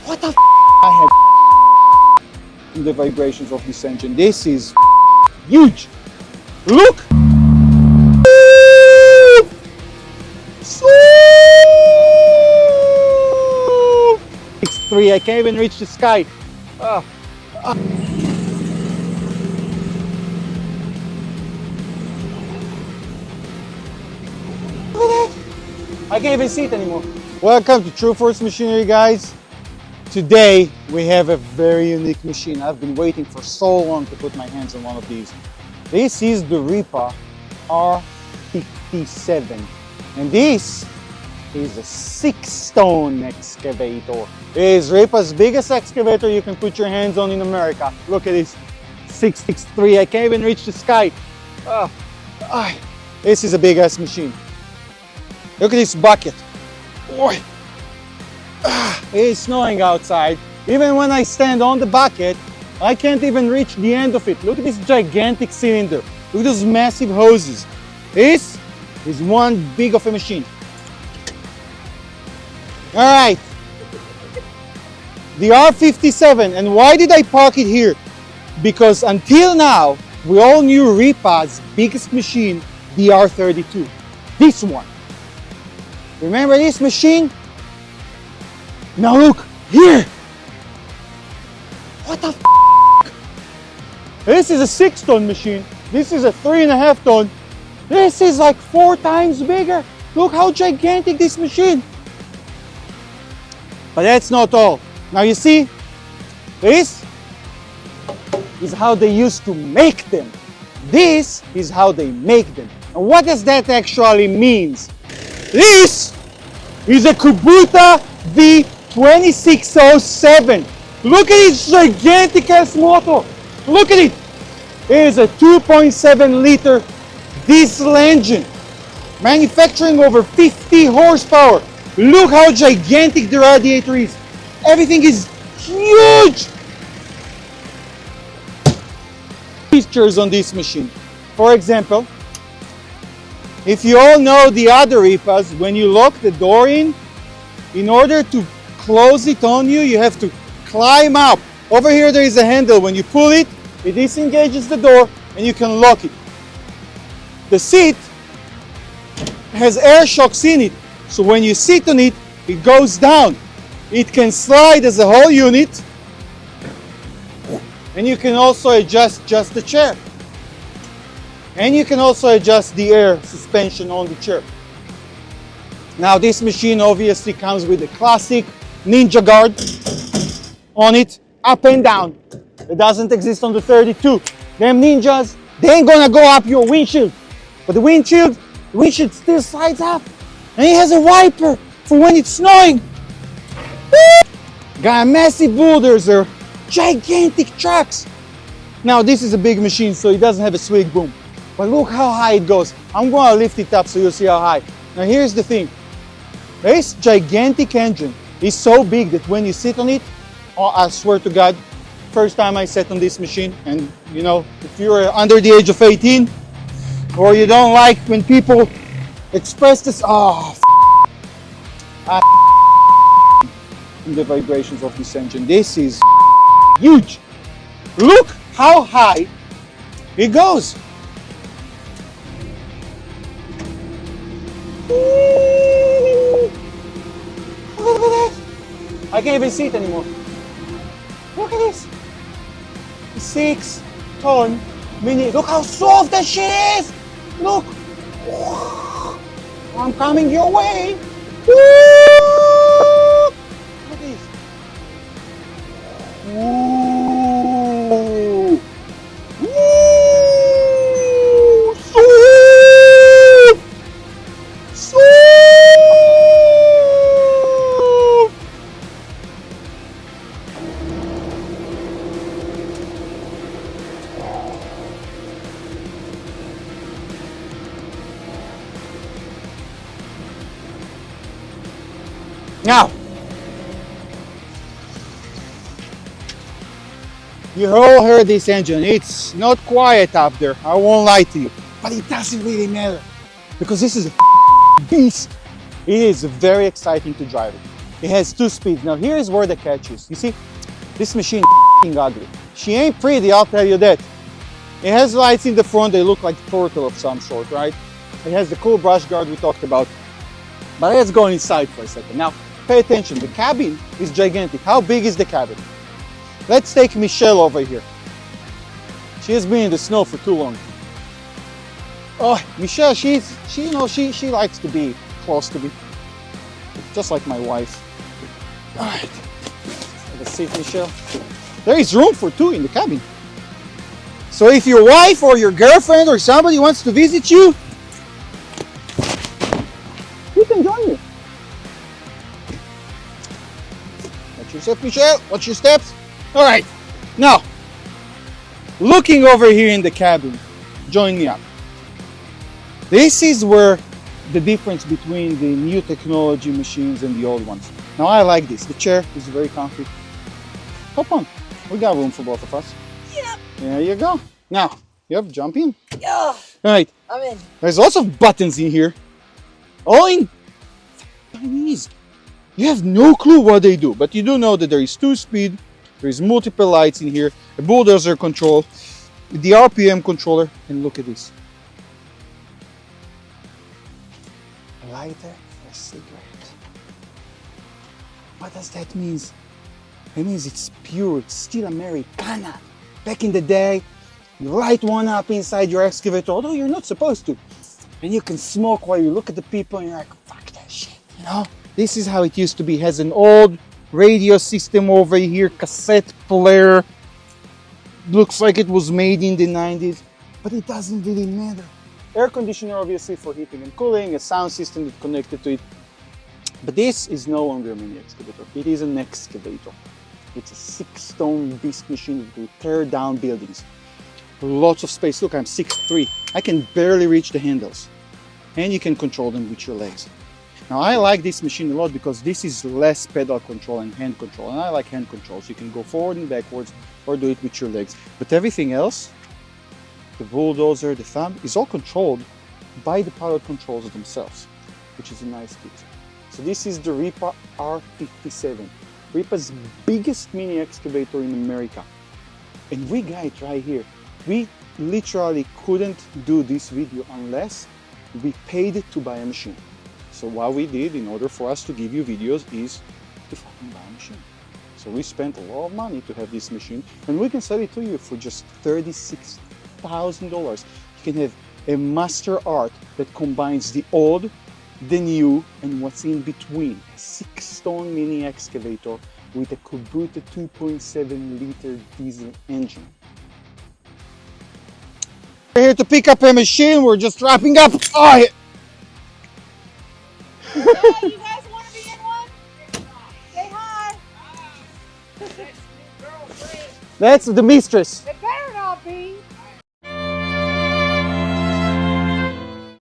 What the I have the vibrations of this engine. This is huge. Look! So 6.3, I can't even reach the sky. I can't even see it anymore. Welcome to True Force Machinery, guys. Today we have a very unique machine. I've been waiting for so long to put my hands on one of these. This is the Rippa R57, and this is a 6-ton excavator. It is Rippa's biggest excavator you can put your hands on in America. Look at this, 6.3. I can't even reach the sky. This is a big ass machine. Look at this bucket. Boy. It's snowing outside. Even when I stand on the bucket, I can't even reach the end of it. Look at this gigantic cylinder. Look at those massive hoses. This is one big of a machine. All right. The R57, and why did I park it here? Because until now, we all knew Rippa's biggest machine, the R32. This one. Remember this machine? Now look, here! What the f***? This is a 6-ton machine. This is a 3.5 ton. This is like 4 times bigger. Look how gigantic this machine. But that's not all. Now you see, this is how they used to make them. This is how they make them. And what does that actually mean? This is a Kubota V2607. Look at its gigantic ass motor. Look at it. It is a 2.7 liter diesel engine, manufacturing over 50 horsepower. Look how gigantic the radiator is. Everything is huge. Features on this machine. For example, if you all know the other Rippas, when you lock the door in order to close it on you, you have to climb up. Over here there is a handle. When you pull it, it disengages the door and you can lock it. The seat has air shocks in it, so when you sit on it, it goes down. It can slide as a whole unit, and you can also adjust just the chair. And you can also adjust the air suspension on the chair. Now this machine obviously comes with a classic ninja guard on it, up and down. It doesn't exist on the 32. Them ninjas, they ain't gonna go up your windshield. But the windshield still slides up. And it has a wiper for when it's snowing. Got a massive bulldozer, gigantic trucks. Now this is a big machine, so it doesn't have a swing boom. But look how high it goes. I'm gonna lift it up so you'll see how high. Now here's the thing. This gigantic engine is so big that when you sit on it, I swear to God, first time I sat on this machine, and you know, if you're under the age of 18, or you don't like when people express this, the vibrations of this engine. This is huge. Look how high it goes. Look at that. I can't even see it anymore. Look at this. 6-ton mini. Look how soft that shit is. Look. I'm coming your way. Look at this. Now, you all heard this engine. It's not quiet up there, I won't lie to you, but it doesn't really matter because this is a beast. It is very exciting to drive it. It has 2 speeds. Now here is where the catch is. You see, this machine is ugly. She ain't pretty, I'll tell you that. It has lights in the front, they look like a turtle of some sort, right? It has the cool brush guard we talked about. But let's go inside for a second. Now, pay attention, the cabin is gigantic. How big is the cabin? Let's take Michelle over here. She has been in the snow for too long. Oh, Michelle, she likes to be close to me. Just like my wife. All right, have a seat, Michelle. There is room for 2 in the cabin. So if your wife or your girlfriend or somebody wants to visit you, you can join me. Watch yourself, Michelle. Watch your steps. All right. Now, looking over here in the cabin, join me up. This is where the difference between the new technology machines and the old ones. Now I like this. The chair is very comfy. Hop on. We got room for both of us. Yep. There you go. Now, yep, jump in. Yeah. All right. I'm in. There's lots of buttons in here. All in Chinese. You have no clue what they do, but you do know that there is 2-speed, there is multiple lights in here, a bulldozer control, the RPM controller, and look at this. A lighter for a cigarette. What does that mean? It means it's pure, it's still Americana. Back in the day, you light one up inside your excavator, although you're not supposed to. And you can smoke while you look at the people and you're like, fuck that shit, you know? This is how it used to be. It has an old radio system over here, cassette player. Looks like it was made in the 90s, but it doesn't really matter. Air conditioner, obviously, for heating and cooling, a sound system that's connected to it. But this is no longer a mini excavator. It is an excavator. It's a 6-ton beast machine that will tear down buildings. Lots of space. Look, I'm 6'3". I can barely reach the handles. And you can control them with your legs. Now, I like this machine a lot because this is less pedal control and hand control. And I like hand controls. You can go forward and backwards or do it with your legs. But everything else, the bulldozer, the thumb, is all controlled by the pilot controls themselves, which is a nice feature. So this is the Rippa R57. Rippa's biggest mini excavator in America. And we got it right here. We literally couldn't do this video unless we paid to buy a machine. So what we did in order for us to give you videos is to fucking buy a machine. So we spent a lot of money to have this machine, and we can sell it to you for just $36,000. You can have a master art that combines the old, the new, and what's in between. A 6-ton mini excavator with a Kubota 2.7-liter diesel engine. We're here to pick up a machine. We're just wrapping up. Oh, yeah. You guys want to be in one? Say hi. That's the mistress.